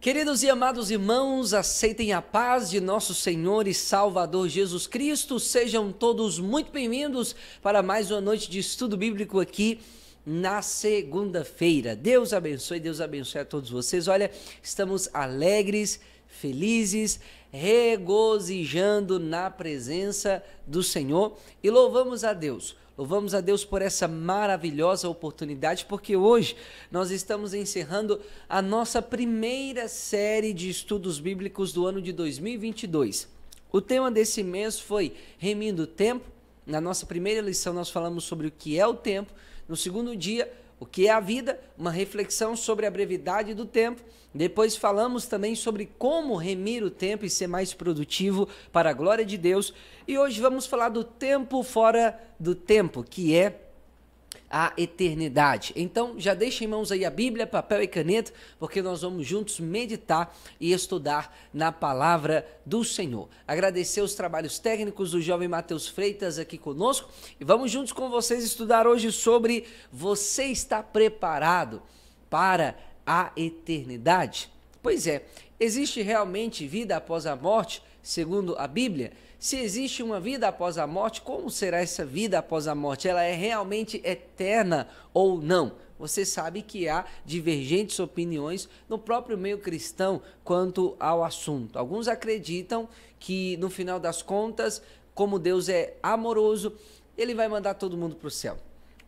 Queridos e amados irmãos, aceitem a paz de nosso Senhor e Salvador Jesus Cristo. Sejam todos muito bem-vindos para mais uma noite de estudo bíblico aqui na segunda-feira. Deus abençoe a todos vocês. Olha, estamos alegres, felizes, regozijando na presença do Senhor e louvamos a Deus. Louvamos a Deus por essa maravilhosa oportunidade, porque hoje nós estamos encerrando a nossa primeira série de estudos bíblicos do ano de 2022. O tema desse mês foi Remindo o Tempo. Na nossa primeira lição nós falamos sobre o que é o tempo. No segundo dia, o que é a vida, uma reflexão sobre a brevidade do tempo. Depois falamos também sobre como remir o tempo e ser mais produtivo para a glória de Deus. E hoje vamos falar do tempo fora do tempo, que é a eternidade. Então, já deixa em mãos aí a Bíblia, papel e caneta, porque nós vamos juntos meditar e estudar na palavra do Senhor. Agradecer os trabalhos técnicos do jovem Matheus Freitas aqui conosco e vamos juntos com vocês estudar hoje sobre você está preparado para a eternidade? Pois é, existe realmente vida após a morte, segundo a Bíblia? Se existe uma vida após a morte, como será essa vida após a morte? Ela é realmente eterna ou não? Você sabe que há divergentes opiniões no próprio meio cristão quanto ao assunto. Alguns acreditam que, no final das contas, como Deus é amoroso, Ele vai mandar todo mundo para o céu.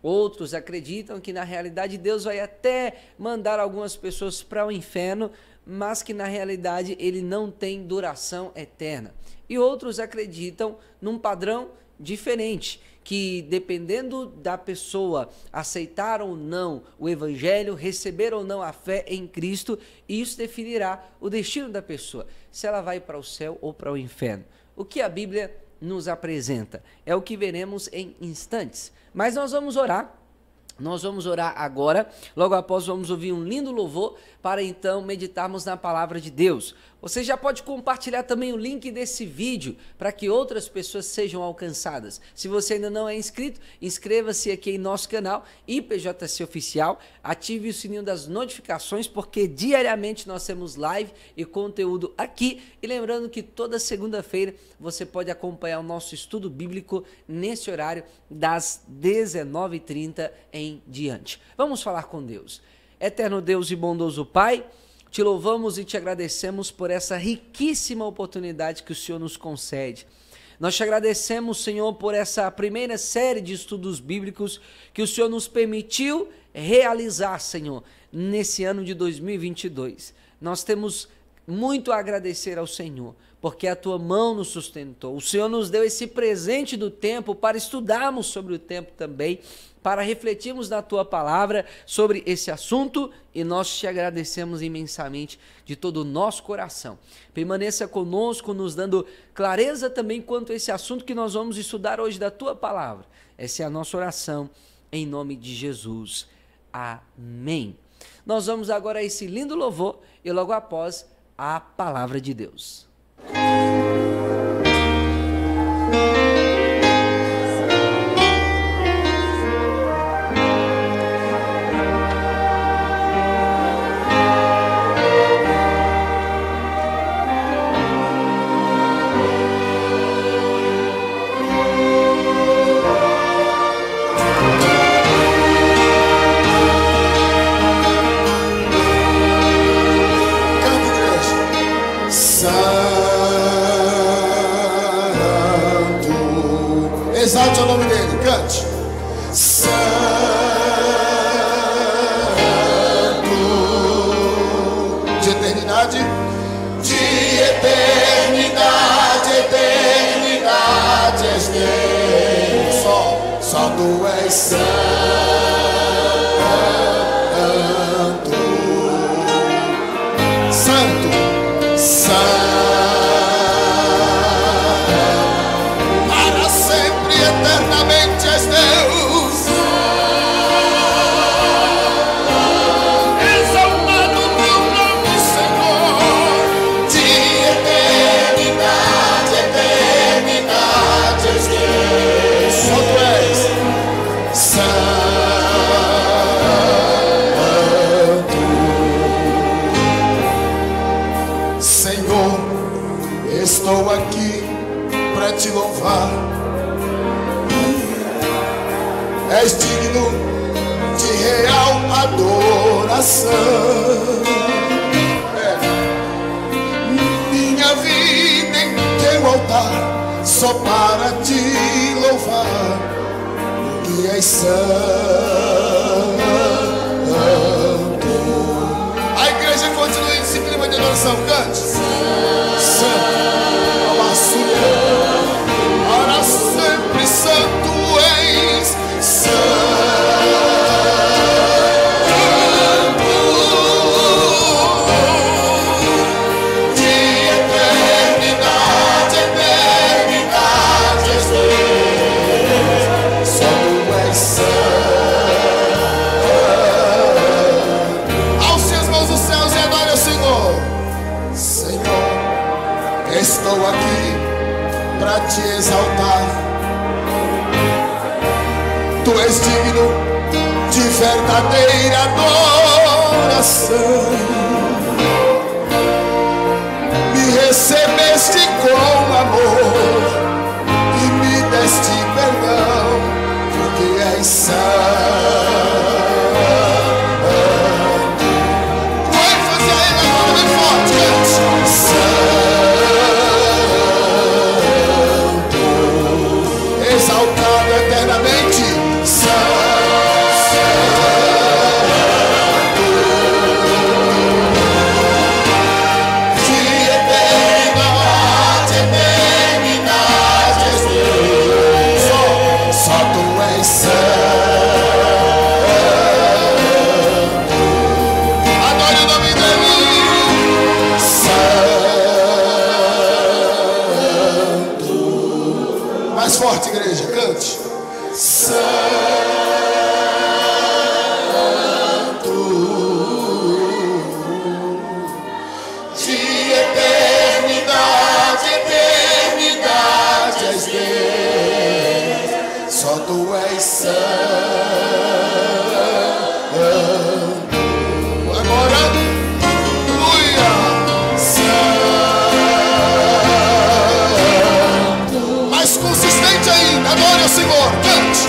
Outros acreditam que, na realidade, Deus vai até mandar algumas pessoas para o inferno, mas que, na realidade, Ele não tem duração eterna. E outros acreditam num padrão diferente, que dependendo da pessoa aceitar ou não o evangelho, receber ou não a fé em Cristo, isso definirá o destino da pessoa, se ela vai para o céu ou para o inferno. O que a Bíblia nos apresenta é o que veremos em instantes. Mas nós vamos orar. Nós vamos orar agora, logo após vamos ouvir um lindo louvor para então meditarmos na palavra de Deus. Você já pode compartilhar também o link desse vídeo para que outras pessoas sejam alcançadas. Se você ainda não é inscrito, inscreva-se aqui em nosso canal IPJC Oficial, ative o sininho das notificações porque diariamente nós temos live e conteúdo aqui. E lembrando que toda segunda-feira você pode acompanhar o nosso estudo bíblico nesse horário das 19h30 em diante. Vamos falar com Deus. Eterno Deus e bondoso Pai, te louvamos e te agradecemos por essa riquíssima oportunidade que o Senhor nos concede. Nós te agradecemos, Senhor, por essa primeira série de estudos bíblicos que o Senhor nos permitiu realizar, Senhor, nesse ano de 2022. Nós temos muito a agradecer ao Senhor, porque a tua mão nos sustentou. O Senhor nos deu esse presente do tempo para estudarmos sobre o tempo também, para refletirmos na tua palavra sobre esse assunto e nós te agradecemos imensamente de todo o nosso coração. Permaneça conosco, nos dando clareza também quanto a esse assunto que nós vamos estudar hoje da tua palavra. Essa é a nossa oração em nome de Jesus. Amém. Nós vamos agora a esse lindo louvor e logo após a palavra de Deus. Exalte o nome dele, cante. Santo, de eternidade, eternidade és Deus. Só tu és santo, santo, santo. Eternamente és Deus. Exaltado teu nome, Senhor. De eternidade és Deus. Só tu és santo. és digno de real adoração. Minha vida em teu altar, só para te louvar, que és santo. A igreja continua nesse clima de adoração, cante. Santo, para sempre santo és, estou aqui para te exaltar. Tu és digno de verdadeira adoração. Me recebeste com amor e me deste perdão, porque és santo. Com ênfase aí na mão bem forte, exaltado eternamente, de eternidade, eternidade és Deus, só tu és santo. Adore o nome dele, santo. Mais forte, igreja, cante. Santo, de eternidade, eternidade és Deus, só tu és santo. Agora, aleluia, santo. Mais consistente ainda, adore o Senhor, cante.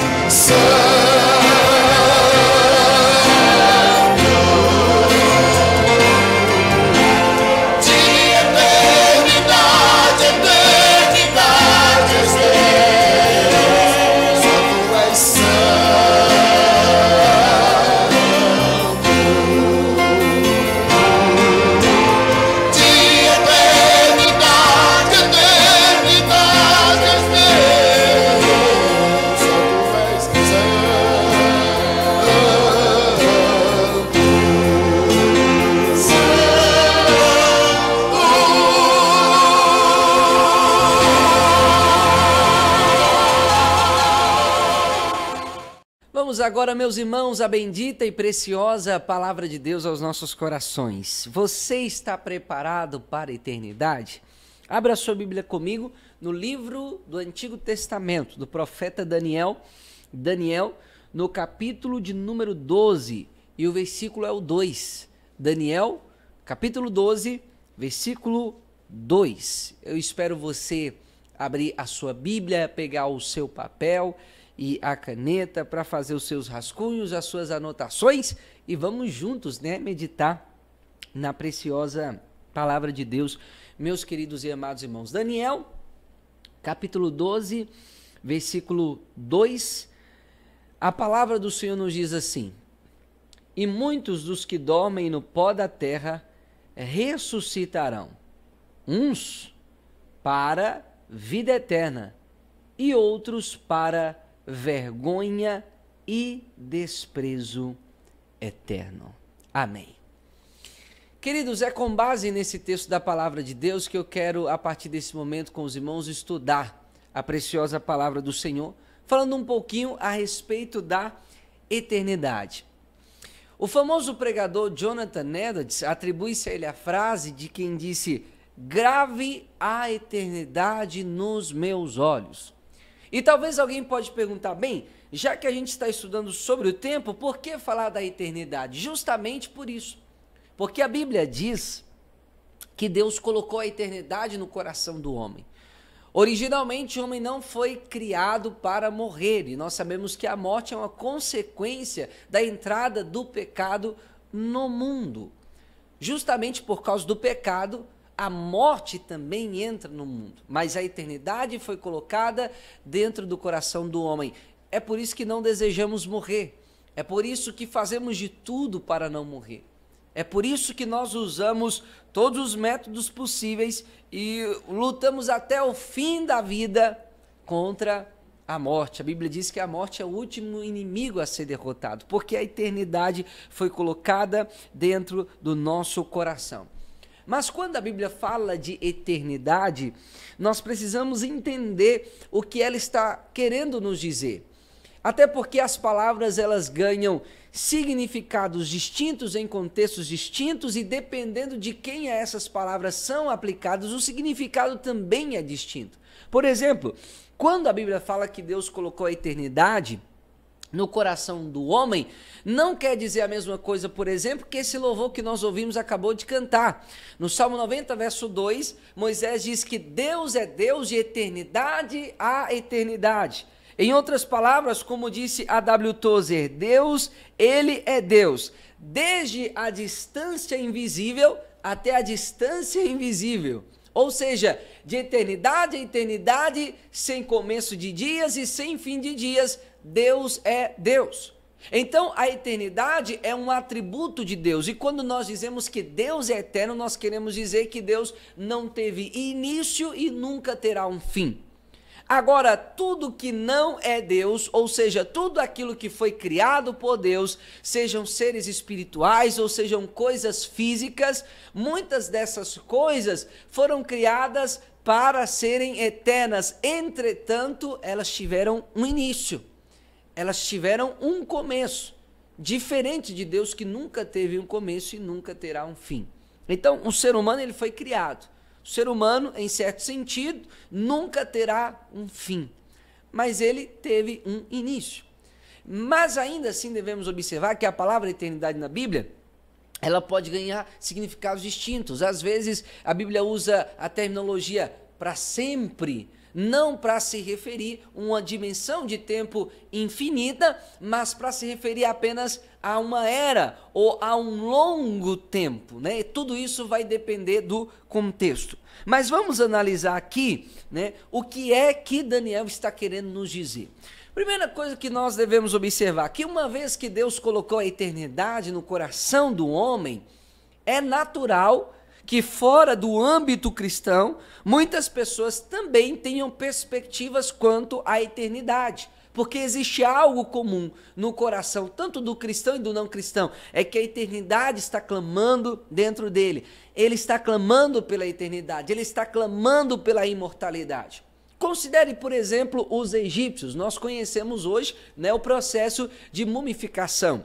De eternidade, eternidade és Deus, só tu és santo. De eternidade, eternidade és Deus, só tu és Vamos agora, meus irmãos, a bendita e preciosa palavra de Deus aos nossos corações. Você está preparado para a eternidade? Abra sua Bíblia comigo no livro do Antigo Testamento, do profeta Daniel, no capítulo de número 12, e o versículo é o 2. Daniel, capítulo 12, versículo 2. Eu espero você abrir a sua Bíblia, pegar o seu papel e a caneta para fazer os seus rascunhos, as suas anotações, e vamos juntos, meditar na preciosa palavra de Deus, meus queridos e amados irmãos. Daniel, capítulo 12, versículo 2, a palavra do Senhor nos diz assim: e muitos dos que dormem no pó da terra ressuscitarão, uns para vida eterna e outros para vergonha e desprezo eterno. Amém. Queridos, é com base nesse texto da palavra de Deus que eu quero, a partir desse momento, com os irmãos, estudar a preciosa palavra do Senhor, falando um pouquinho a respeito da eternidade. O famoso pregador Jonathan Edwards atribui-se a ele a frase de quem disse: grave a eternidade nos meus olhos. E talvez alguém pode perguntar, bem, já que a gente está estudando sobre o tempo, por que falar da eternidade? Justamente por isso. Porque a Bíblia diz que Deus colocou a eternidade no coração do homem. Originalmente, o homem não foi criado para morrer, e nós sabemos que a morte é uma consequência da entrada do pecado no mundo. Justamente por causa do pecado, a morte também entra no mundo, mas a eternidade foi colocada dentro do coração do homem. É por isso que não desejamos morrer, é por isso que fazemos de tudo para não morrer. É por isso que nós usamos todos os métodos possíveis e lutamos até o fim da vida contra a morte. A Bíblia diz que a morte é o último inimigo a ser derrotado, porque a eternidade foi colocada dentro do nosso coração. Mas quando a Bíblia fala de eternidade, nós precisamos entender o que ela está querendo nos dizer. Até porque as palavras elas ganham significados distintos em contextos distintos e dependendo de quem essas palavras são aplicadas, o significado também é distinto. Por exemplo, quando a Bíblia fala que Deus colocou a eternidade no coração do homem, não quer dizer a mesma coisa, por exemplo, que esse louvor que nós ouvimos acabou de cantar. No Salmo 90, verso 2, Moisés diz que Deus é Deus de eternidade a eternidade. Em outras palavras, como disse A.W. Tozer, Deus, ele é Deus, desde a distância invisível até a distância invisível. Ou seja, de eternidade a eternidade, sem começo de dias e sem fim de dias, Deus é Deus. Então, a eternidade é um atributo de Deus. E quando nós dizemos que Deus é eterno, nós queremos dizer que Deus não teve início e nunca terá um fim. Agora, tudo que não é Deus, ou seja, tudo aquilo que foi criado por Deus, sejam seres espirituais ou sejam coisas físicas, muitas dessas coisas foram criadas para serem eternas. Entretanto, elas tiveram um início, elas tiveram um começo, diferente de Deus que nunca teve um começo e nunca terá um fim. Então, o ser humano ele foi criado. O ser humano, em certo sentido, nunca terá um fim, mas ele teve um início. Mas ainda assim devemos observar que a palavra eternidade na Bíblia, ela pode ganhar significados distintos. Às vezes a Bíblia usa a terminologia para sempre, não para se referir a uma dimensão de tempo infinita, mas para se referir apenas a uma era ou a um longo tempo, né? E tudo isso vai depender do contexto. Mas vamos analisar aqui, né, o que é que Daniel está querendo nos dizer. Primeira coisa que nós devemos observar, que uma vez que Deus colocou a eternidade no coração do homem, é natural que fora do âmbito cristão, muitas pessoas também tenham perspectivas quanto à eternidade. Porque existe algo comum no coração, tanto do cristão e do não cristão, é que a eternidade está clamando dentro dele. Ele está clamando pela eternidade, ele está clamando pela imortalidade. Considere, por exemplo, os egípcios. Nós conhecemos hoje, né, o processo de mumificação.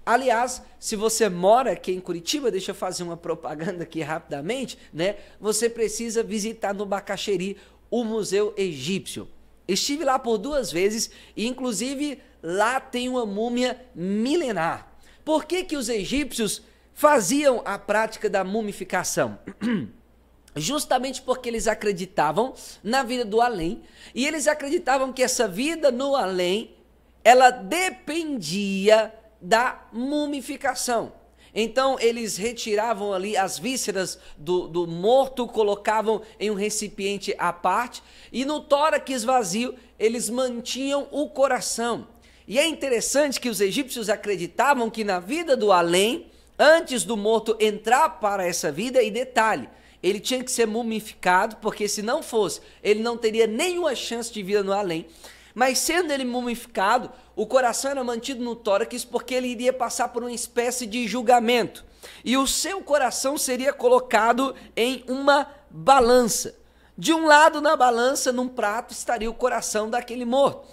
Aliás, se você mora aqui em Curitiba, deixa eu fazer uma propaganda aqui rapidamente, né? Você precisa visitar no Bacaxeri o Museu Egípcio. Estive lá por 2 vezes e, inclusive, lá tem uma múmia milenar. Por que que os egípcios faziam a prática da mumificação? Justamente porque eles acreditavam na vida do além e eles acreditavam que essa vida no além, ela dependia da mumificação. Então eles retiravam ali as vísceras do morto, colocavam em um recipiente à parte e no tórax vazio eles mantinham o coração. E é interessante que os egípcios acreditavam que na vida do além, antes do morto entrar para essa vida, e detalhe, ele tinha que ser mumificado, porque se não fosse, ele não teria nenhuma chance de vida no além. Mas sendo ele mumificado, o coração era mantido no tórax porque ele iria passar por uma espécie de julgamento. E o seu coração seria colocado em uma balança. De um lado na balança, num prato, estaria o coração daquele morto.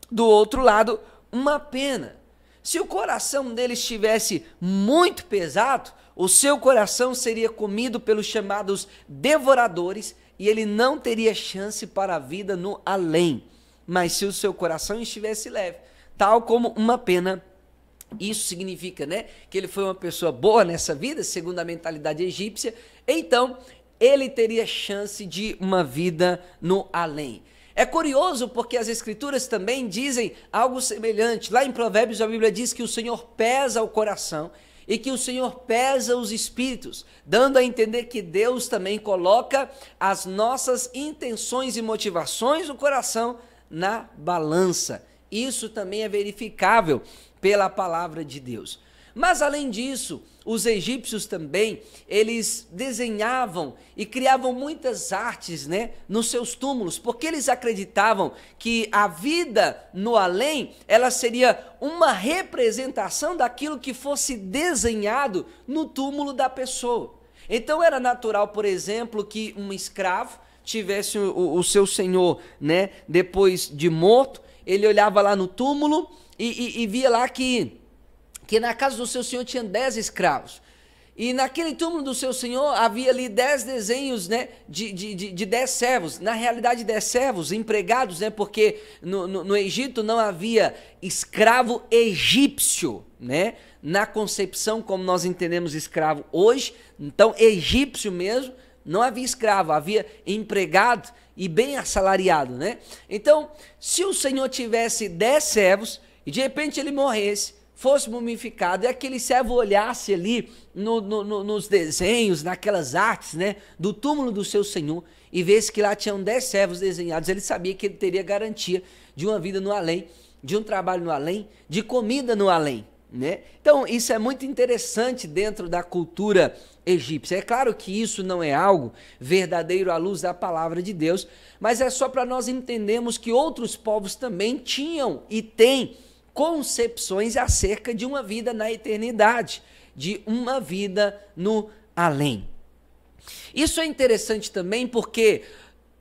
Do outro lado, uma pena. Se o coração dele estivesse muito pesado, o seu coração seria comido pelos chamados devoradores e ele não teria chance para a vida no além. Mas se o seu coração estivesse leve, tal como uma pena, isso significa, né, que ele foi uma pessoa boa nessa vida, segundo a mentalidade egípcia, então ele teria chance de uma vida no além. É curioso porque as Escrituras também dizem algo semelhante. Lá em Provérbios a Bíblia diz que o Senhor pesa o coração e que o Senhor pesa os espíritos, dando a entender que Deus também coloca as nossas intenções e motivações do coração na balança. Isso também é verificável pela palavra de Deus. Mas além disso, os egípcios também, eles desenhavam e criavam muitas artes, né, nos seus túmulos, porque eles acreditavam que a vida no além, ela seria uma representação daquilo que fosse desenhado no túmulo da pessoa. Então era natural, por exemplo, que um escravo tivesse o seu senhor, né, depois de morto, ele olhava lá no túmulo e via lá que na casa do seu senhor tinha 10 escravos. E naquele túmulo do seu senhor havia ali 10 desenhos, né, de 10 servos. Na realidade, 10 servos empregados, né, porque no Egito não havia escravo egípcio, né, na concepção como nós entendemos escravo hoje. Então, egípcio mesmo, não havia escravo, havia empregado e bem assalariado, né? Então, se o senhor tivesse 10 servos e de repente ele morresse, fosse mumificado, e aquele servo olhasse ali nos desenhos, naquelas artes, né, do túmulo do seu senhor, e visse que lá tinham 10 servos desenhados, ele sabia que ele teria garantia de uma vida no além, de um trabalho no além, de comida no além, né? Então isso é muito interessante dentro da cultura egípcia. É claro que isso não é algo verdadeiro à luz da palavra de Deus, mas é só para nós entendermos que outros povos também tinham e têm concepções acerca de uma vida na eternidade, de uma vida no além. Isso é interessante também porque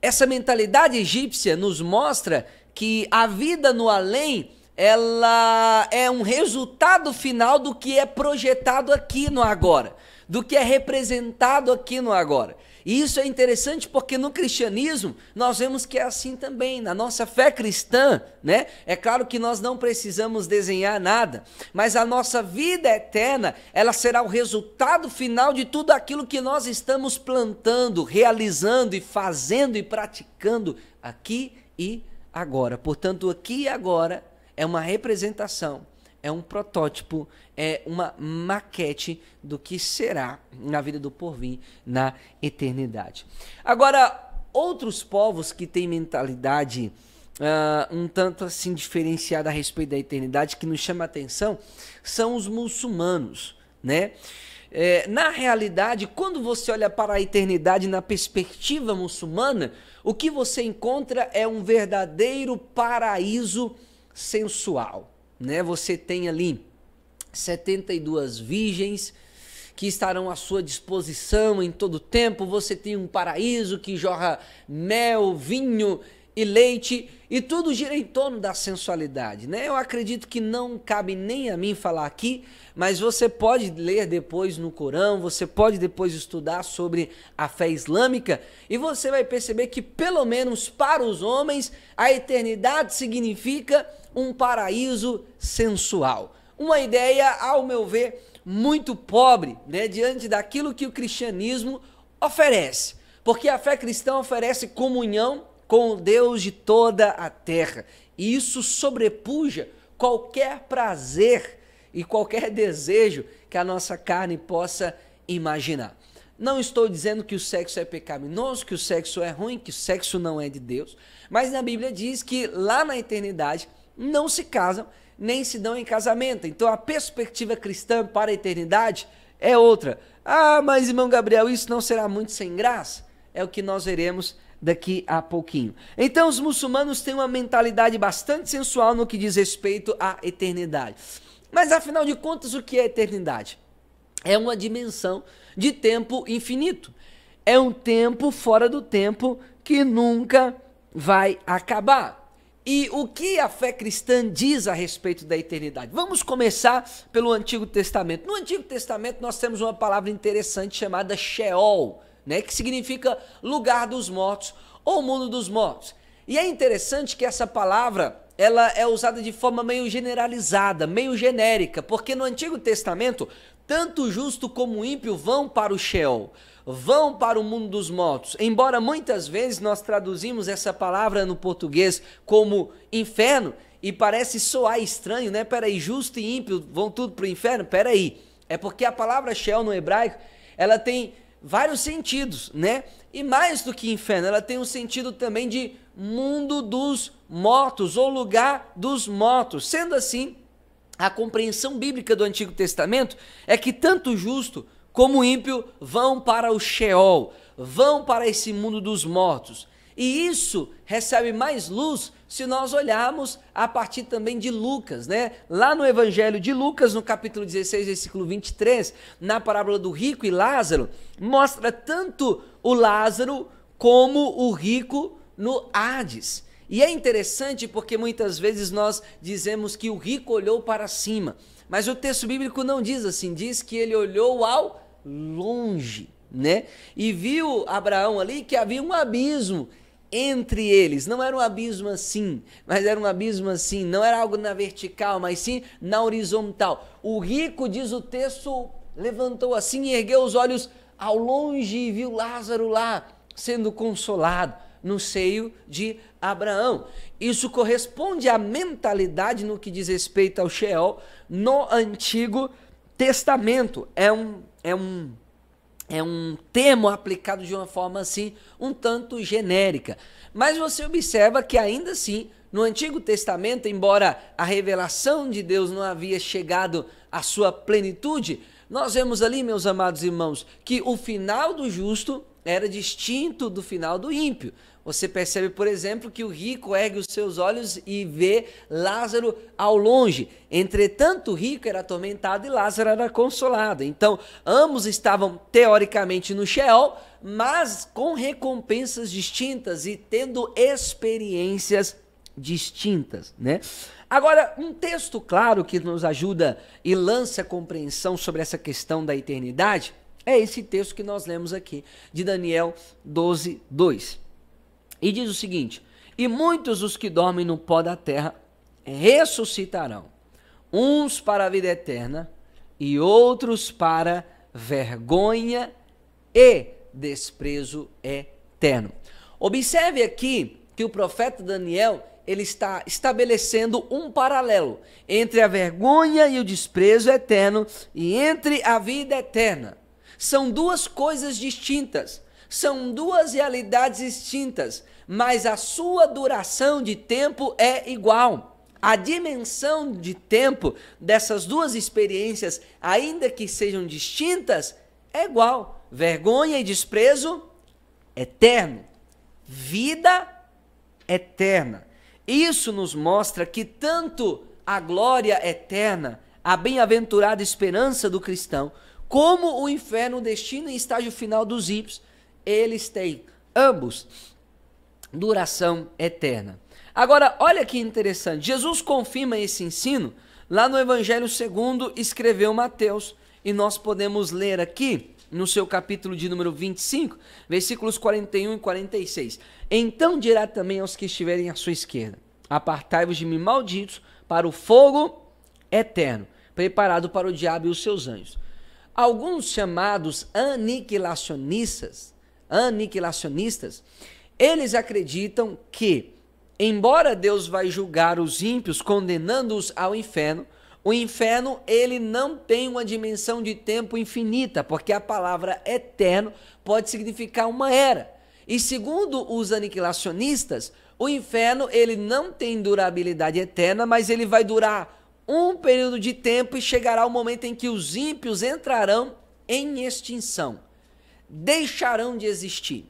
essa mentalidade egípcia nos mostra que a vida no além, ela é um resultado final do que é projetado aqui no agora, do que é representado aqui no agora. E isso é interessante porque no cristianismo nós vemos que é assim também, na nossa fé cristã, né? É claro que nós não precisamos desenhar nada, mas a nossa vida eterna, ela será o resultado final de tudo aquilo que nós estamos plantando, realizando e fazendo e praticando aqui e agora. Portanto, aqui e agora é uma representação, é um protótipo, é uma maquete do que será na vida do porvir, na eternidade. Agora, outros povos que têm mentalidade um tanto assim diferenciada a respeito da eternidade, que nos chama a atenção, são os muçulmanos, né? Na realidade, quando você olha para a eternidade na perspectiva muçulmana, o que você encontra é um verdadeiro paraíso sensual, né? Você tem ali 72 virgens que estarão à sua disposição em todo tempo. Você tem um paraíso que jorra mel, vinho e leite, e tudo gira em torno da sensualidade, né? Eu acredito que não cabe nem a mim falar aqui, mas você pode ler depois no Corão, você pode depois estudar sobre a fé islâmica, e você vai perceber que, pelo menos para os homens, a eternidade significa um paraíso sensual. Uma ideia, ao meu ver, muito pobre, né, diante daquilo que o cristianismo oferece. Porque a fé cristã oferece comunhão com o Deus de toda a terra. E isso sobrepuja qualquer prazer e qualquer desejo que a nossa carne possa imaginar. Não estou dizendo que o sexo é pecaminoso, que o sexo é ruim, que o sexo não é de Deus. Mas na Bíblia diz que lá na eternidade não se casam, nem se dão em casamento. Então a perspectiva cristã para a eternidade é outra. Ah, mas irmão Gabriel, isso não será muito sem graça? É o que nós veremos daqui a pouquinho. Então os muçulmanos têm uma mentalidade bastante sensual no que diz respeito à eternidade. Mas afinal de contas, o que é eternidade? É uma dimensão de tempo infinito. É um tempo fora do tempo que nunca vai acabar. E o que a fé cristã diz a respeito da eternidade? Vamos começar pelo Antigo Testamento. No Antigo Testamento nós temos uma palavra interessante chamada Sheol, né, que significa lugar dos mortos ou mundo dos mortos. E é interessante que essa palavra, ela é usada de forma meio generalizada, meio genérica, porque no Antigo Testamento, tanto o justo como o ímpio vão para o Sheol, vão para o mundo dos mortos. Embora muitas vezes nós traduzimos essa palavra no português como inferno, e parece soar estranho, né? Peraí, justo e ímpio vão tudo para o inferno? Peraí, é porque a palavra Sheol no hebraico, ela tem vários sentidos, né? E mais do que inferno, ela tem um sentido também de mundo dos mortos, ou lugar dos mortos. Sendo assim, a compreensão bíblica do Antigo Testamento é que tanto o justo como o ímpio vão para o Sheol, vão para esse mundo dos mortos. E isso recebe mais luz se nós olharmos a partir também de Lucas, né? Lá no Evangelho de Lucas, no capítulo 16, versículo 23, na parábola do rico e Lázaro, mostra tanto o Lázaro como o rico no Hades. E é interessante porque muitas vezes nós dizemos que o rico olhou para cima, mas o texto bíblico não diz assim, diz que ele olhou ao longe, né? E viu Abraão ali que havia um abismo entre eles. Não era um abismo assim, mas era um abismo assim, não era algo na vertical, mas sim na horizontal. O rico, diz o texto, levantou assim e ergueu os olhos ao longe e viu Lázaro lá sendo consolado no seio de Abraão. Isso corresponde à mentalidade no que diz respeito ao Sheol no Antigo Testamento. É um termo aplicado de uma forma assim, um tanto genérica. Mas você observa que ainda assim, no Antigo Testamento, embora a revelação de Deus não havia chegado à sua plenitude, nós vemos ali, meus amados irmãos, que o final do justo era distinto do final do ímpio. Você percebe, por exemplo, que o rico ergue os seus olhos e vê Lázaro ao longe. Entretanto, o rico era atormentado e Lázaro era consolado. Então, ambos estavam teoricamente no Sheol, mas com recompensas distintas e tendo experiências distintas, né? Agora, um texto claro que nos ajuda e lança compreensão sobre essa questão da eternidade é esse texto que nós lemos aqui, de Daniel 12, 2. E diz o seguinte: e muitos os que dormem no pó da terra ressuscitarão, uns para a vida eterna e outros para vergonha e desprezo eterno. Observe aqui que o profeta Daniel, ele está estabelecendo um paralelo entre a vergonha e o desprezo eterno e entre a vida eterna. São duas coisas distintas, são duas realidades distintas, mas a sua duração de tempo é igual. A dimensão de tempo dessas duas experiências, ainda que sejam distintas, é igual. Vergonha e desprezo eterno, vida eterna. Isso nos mostra que tanto a glória eterna, a bem-aventurada esperança do cristão, como o inferno, o destino e estágio final dos ímpios, eles têm ambos duração eterna. Agora, olha que interessante, Jesus confirma esse ensino lá no Evangelho segundo escreveu Mateus, e nós podemos ler aqui no seu capítulo de número 25, versículos 41 e 46. Então dirá também aos que estiverem à sua esquerda: apartai-vos de mim, malditos, para o fogo eterno, preparado para o diabo e os seus anjos. Alguns chamados aniquilacionistas, eles acreditam que, embora Deus vai julgar os ímpios, condenando-os ao inferno, o inferno, ele não tem uma dimensão de tempo infinita, porque a palavra eterno pode significar uma era. E segundo os aniquilacionistas, o inferno, ele não tem durabilidade eterna, mas ele vai durar um período de tempo e chegará o momento em que os ímpios entrarão em extinção, deixarão de existir.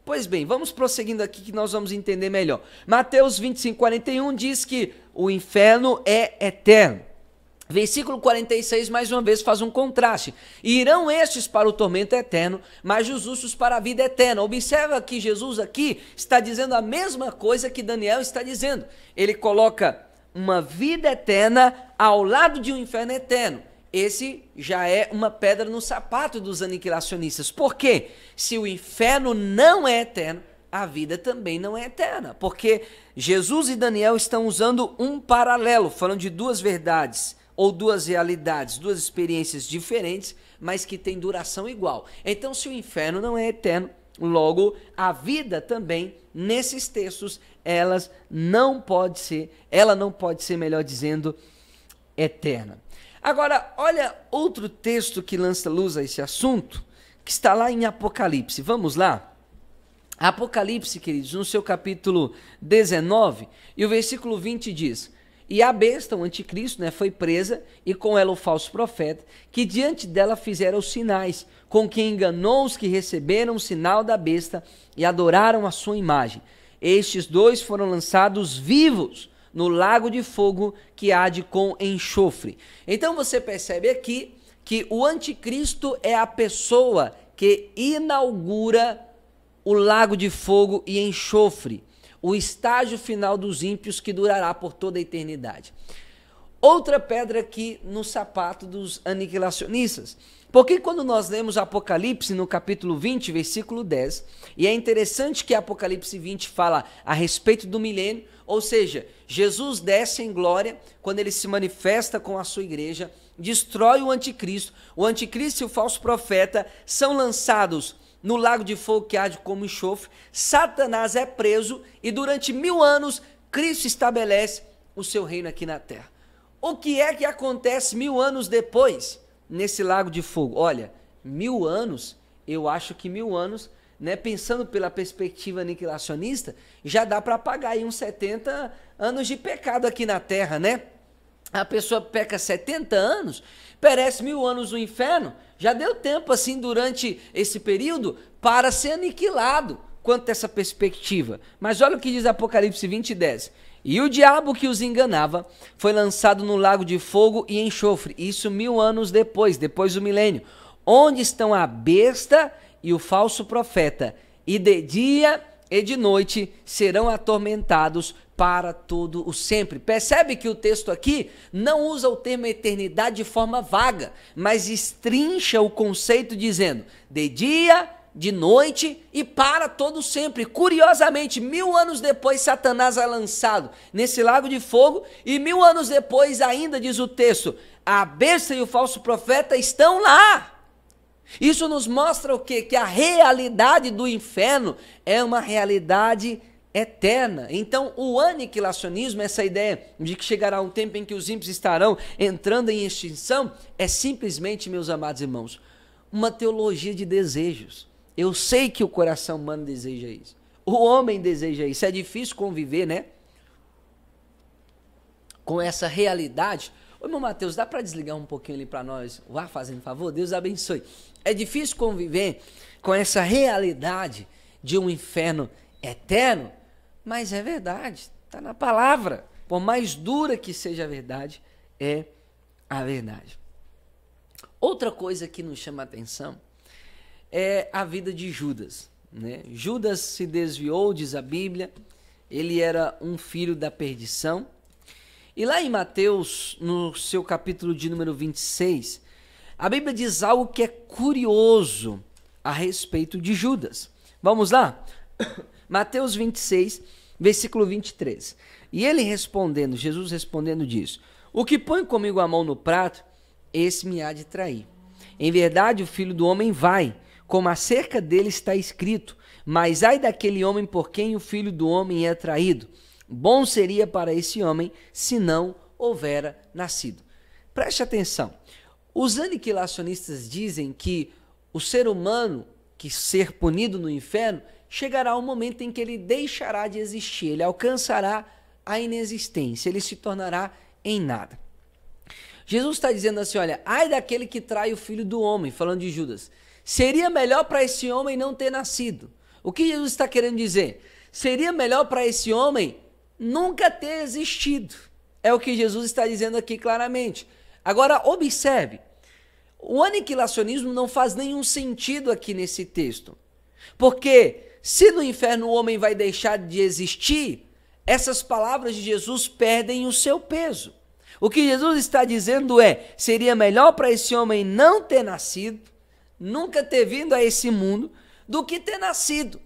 Pois bem, vamos prosseguindo aqui que nós vamos entender melhor. Mateus 25, 41 diz que o inferno é eterno. Versículo 46, mais uma vez, faz um contraste. E irão estes para o tormento eterno, mas os justos para a vida eterna. Observa que Jesus aqui está dizendo a mesma coisa que Daniel está dizendo. Ele coloca uma vida eterna ao lado de um inferno eterno. Esse já é uma pedra no sapato dos aniquilacionistas. Por quê? Se o inferno não é eterno, a vida também não é eterna, porque Jesus e Daniel estão usando um paralelo, falando de duas verdades, ou duas realidades, duas experiências diferentes, mas que têm duração igual. Então, se o inferno não é eterno, logo a vida também, nesses textos, ela não pode ser, melhor dizendo, eterna. Agora, olha outro texto que lança luz a esse assunto, que está lá em Apocalipse. Vamos lá? Apocalipse, queridos, no seu capítulo 19, e o versículo 20 diz: e a besta, o anticristo, foi presa, e com ela o falso profeta, que diante dela fizeram os sinais, com que enganou os que receberam o sinal da besta e adoraram a sua imagem. Estes dois foram lançados vivos no lago de fogo que arde com enxofre. Então você percebe aqui que o anticristo é a pessoa que inaugura o lago de fogo e enxofre, o estágio final dos ímpios que durará por toda a eternidade. Outra pedra aqui no sapato dos aniquilacionistas, porque quando nós lemos Apocalipse no capítulo 20, versículo 10, e é interessante que Apocalipse 20 fala a respeito do milênio, ou seja, Jesus desce em glória quando ele se manifesta com a sua igreja, destrói o anticristo e o falso profeta são lançados no lago de fogo que arde como enxofre, Satanás é preso e durante 1000 anos Cristo estabelece o seu reino aqui na terra. O que é que acontece 1000 anos depois nesse lago de fogo? Olha, 1000 anos, eu acho que 1000 anos, pensando pela perspectiva aniquilacionista, já dá para pagar aí uns 70 anos de pecado aqui na terra, né? A pessoa peca 70 anos, perece 1000 anos no inferno, já deu tempo assim durante esse período para ser aniquilado quanto a essa perspectiva. Mas olha o que diz Apocalipse 20, 10. E o diabo que os enganava foi lançado no lago de fogo e enxofre, isso 1000 anos depois do milênio, onde estão a besta e o falso profeta, e de dia e de noite serão atormentados para todo o sempre. Percebe que o texto aqui não usa o termo eternidade de forma vaga, mas estrincha o conceito dizendo de dia, de noite e para todo sempre. Curiosamente, 1000 anos depois Satanás é lançado nesse lago de fogo e 1000 anos depois ainda, diz o texto, a besta e o falso profeta estão lá. Isso nos mostra o quê? Que a realidade do inferno é uma realidade eterna. Então o aniquilacionismo, essa ideia de que chegará um tempo em que os ímpios estarão entrando em extinção, é simplesmente, meus amados irmãos, uma teologia de desejos. Eu sei que o coração humano deseja isso, o homem deseja isso. É difícil conviver, com essa realidade. Ô, irmão Mateus, dá para desligar um pouquinho ali para nós? Vá fazendo favor, Deus abençoe. É difícil conviver com essa realidade de um inferno eterno, mas é verdade, está na palavra. Por mais dura que seja a verdade, é a verdade. Outra coisa que nos chama a atenção é a vida de Judas. Judas se desviou, diz a Bíblia, ele era um filho da perdição. E lá em Mateus, no seu capítulo de número 26, a Bíblia diz algo que é curioso a respeito de Judas. Vamos lá? Mateus 26, versículo 23. E ele respondendo, Jesus respondendo diz: o que põe comigo a mão no prato, esse me há de trair. Em verdade, o Filho do Homem vai, como acerca dele está escrito, mas ai daquele homem por quem o Filho do Homem é traído. Bom seria para esse homem se não houvera nascido. Preste atenção. Os aniquilacionistas dizem que o ser humano, que ser punido no inferno, chegará um momento em que ele deixará de existir, ele alcançará a inexistência, ele se tornará em nada. Jesus está dizendo assim, olha, ai daquele que trai o Filho do Homem, falando de Judas. Seria melhor para esse homem não ter nascido. O que Jesus está querendo dizer? Seria melhor para esse homem nunca ter existido. É o que Jesus está dizendo aqui claramente. Agora, observe, o aniquilacionismo não faz nenhum sentido aqui nesse texto. Porque se no inferno o homem vai deixar de existir, essas palavras de Jesus perdem o seu peso. O que Jesus está dizendo é, seria melhor para esse homem não ter nascido, nunca ter vindo a esse mundo, do que ter nascido.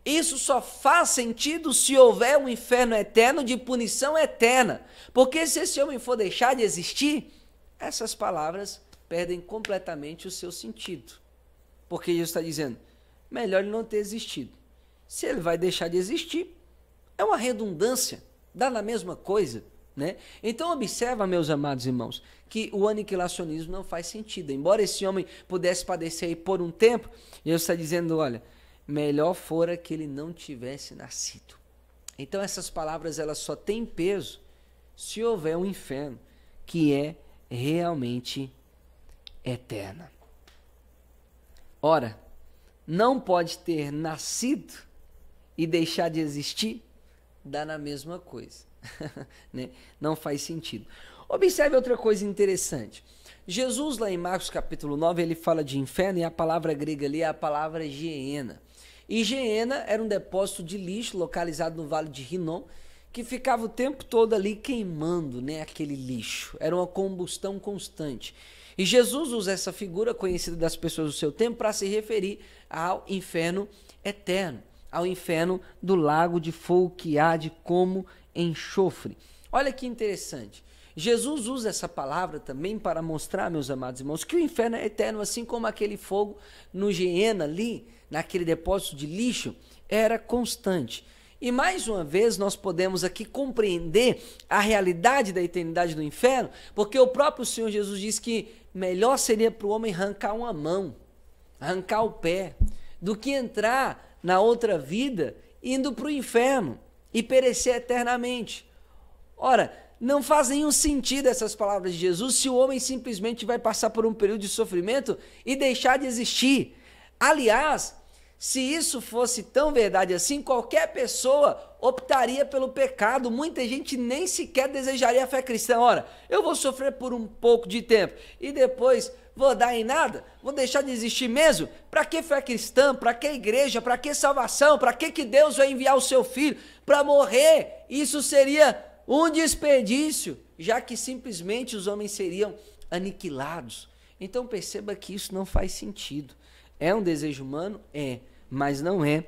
Isso só faz sentido se houver um inferno eterno de punição eterna. Porque se esse homem for deixar de existir, essas palavras perdem completamente o seu sentido. Porque Jesus está dizendo, melhor ele não ter existido. Se ele vai deixar de existir, é uma redundância, dá na mesma coisa, né? Então observa, meus amados irmãos, que o aniquilacionismo não faz sentido. Embora esse homem pudesse padecer aí por um tempo, Jesus está dizendo, olha, melhor fora que ele não tivesse nascido. Então essas palavras elas só têm peso se houver um inferno que é realmente eterno. Ora, não pode ter nascido e deixar de existir, dá na mesma coisa. Né? Não faz sentido. Observe outra coisa interessante. Jesus, lá em Marcos capítulo 9, ele fala de inferno e a palavra grega ali é a palavra Geena. E Geena era um depósito de lixo localizado no Vale de Rinom, que ficava o tempo todo ali queimando, né, aquele lixo. Era uma combustão constante. E Jesus usa essa figura conhecida das pessoas do seu tempo para se referir ao inferno eterno, ao inferno do lago de fogo que arde como enxofre. Olha que interessante. Jesus usa essa palavra também para mostrar, meus amados irmãos, que o inferno é eterno, assim como aquele fogo no Geena ali, naquele depósito de lixo, era constante. E mais uma vez nós podemos aqui compreender a realidade da eternidade do inferno, porque o próprio Senhor Jesus diz que melhor seria para o homem arrancar uma mão, arrancar o pé, do que entrar na outra vida indo para o inferno e perecer eternamente. Ora, não faz nenhum sentido essas palavras de Jesus se o homem simplesmente vai passar por um período de sofrimento e deixar de existir. Aliás, se isso fosse tão verdade assim, qualquer pessoa optaria pelo pecado. Muita gente nem sequer desejaria a fé cristã. Ora, eu vou sofrer por um pouco de tempo e depois vou dar em nada? Vou deixar de existir mesmo? Para que fé cristã? Para que igreja? Para que salvação? Para que Deus vai enviar o seu filho para morrer? Isso seria um desperdício, já que simplesmente os homens seriam aniquilados. Então perceba que isso não faz sentido. É um desejo humano? É, mas não é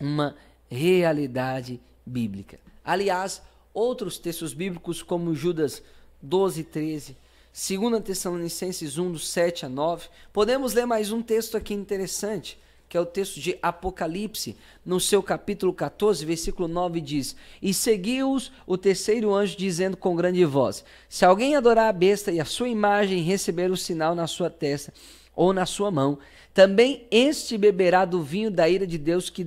uma realidade bíblica. Aliás, outros textos bíblicos como Judas 12:13, 2 Tessalonicenses 1, do 7 a 9, podemos ler mais um texto aqui interessante, que é o texto de Apocalipse, no seu capítulo 14, versículo 9, diz: E seguiu-os o terceiro anjo, dizendo com grande voz: Se alguém adorar a besta e a sua imagem, receber o sinal na sua testa ou na sua mão, também este beberá do vinho da ira de Deus que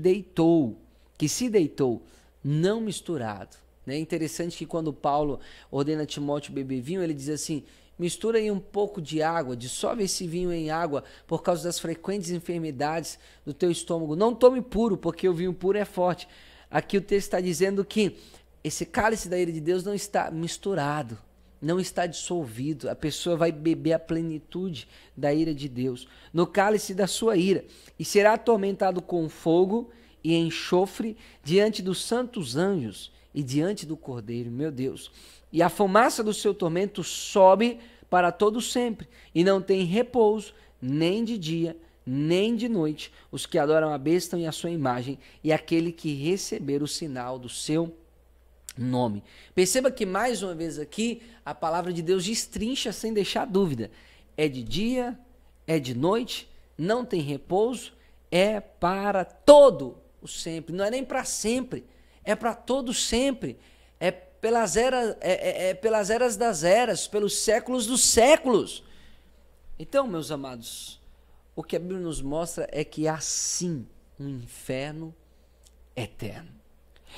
se deitou, não misturado. É interessante que quando Paulo ordena Timóteo beber vinho, ele diz assim: mistura aí um pouco de água, dissolve esse vinho em água por causa das frequentes enfermidades do teu estômago. Não tome puro, porque o vinho puro é forte. Aqui o texto está dizendo que esse cálice da ira de Deus não está misturado, não está dissolvido. A pessoa vai beber a plenitude da ira de Deus no cálice da sua ira e será atormentado com fogo e enxofre diante dos santos anjos e diante do Cordeiro. Meu Deus! E a fumaça do seu tormento sobe para todo sempre, e não tem repouso, nem de dia, nem de noite, os que adoram a besta e a sua imagem, e aquele que receber o sinal do seu nome. Perceba que mais uma vez aqui, a palavra de Deus destrincha sem deixar dúvida. É de dia, é de noite, não tem repouso, é para todo o sempre. Não é nem para sempre, é para todo sempre. É pelas eras das eras, pelos séculos dos séculos. Então, meus amados, o que a Bíblia nos mostra é que há sim um inferno eterno.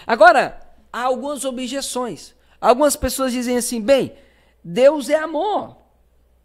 Agora, há algumas objeções. Algumas pessoas dizem assim: bem, Deus é amor.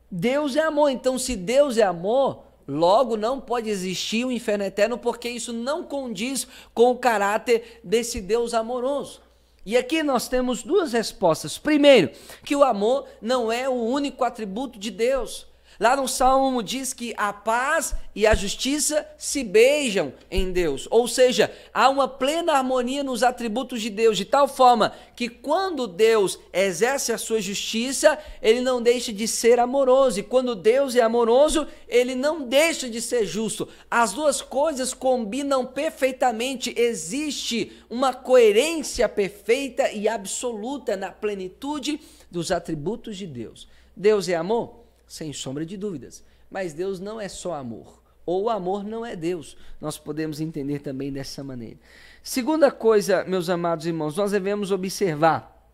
Deus é amor. Então, se Deus é amor, logo não pode existir um inferno eterno, porque isso não condiz com o caráter desse Deus amoroso. E aqui nós temos duas respostas. Primeiro, que o amor não é o único atributo de Deus. Lá no Salmo diz que a paz e a justiça se beijam em Deus. Ou seja, há uma plena harmonia nos atributos de Deus, de tal forma que quando Deus exerce a sua justiça, ele não deixa de ser amoroso. E quando Deus é amoroso, ele não deixa de ser justo. As duas coisas combinam perfeitamente. Existe uma coerência perfeita e absoluta na plenitude dos atributos de Deus. Deus é amor? Sem sombra de dúvidas, mas Deus não é só amor, ou o amor não é Deus, nós podemos entender também dessa maneira. Segunda coisa, meus amados irmãos, nós devemos observar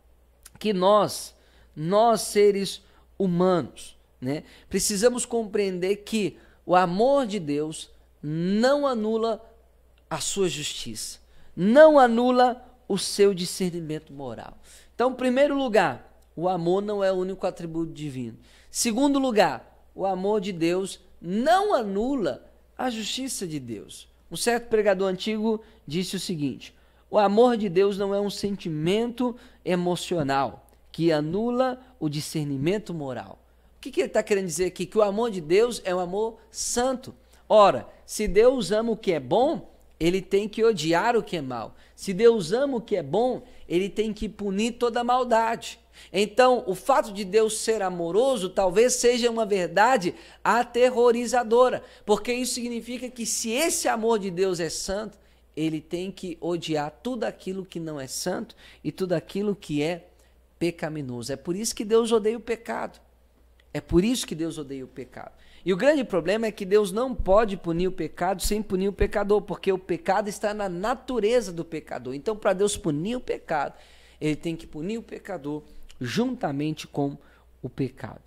que nós seres humanos, né, precisamos compreender que o amor de Deus não anula a sua justiça, não anula o seu discernimento moral. Então, em primeiro lugar, o amor não é o único atributo divino. Segundo lugar, o amor de Deus não anula a justiça de Deus. Um certo pregador antigo disse o seguinte: o amor de Deus não é um sentimento emocional que anula o discernimento moral. O que ele está querendo dizer aqui? Que o amor de Deus é um amor santo. Ora, se Deus ama o que é bom, ele tem que odiar o que é mal. Se Deus ama o que é bom, ele tem que punir toda a maldade. Então, o fato de Deus ser amoroso talvez seja uma verdade aterrorizadora, porque isso significa que se esse amor de Deus é santo, ele tem que odiar tudo aquilo que não é santo e tudo aquilo que é pecaminoso. É por isso que Deus odeia o pecado. É por isso que Deus odeia o pecado. E o grande problema é que Deus não pode punir o pecado sem punir o pecador, porque o pecado está na natureza do pecador. Então, para Deus punir o pecado, ele tem que punir o pecador juntamente com o pecado.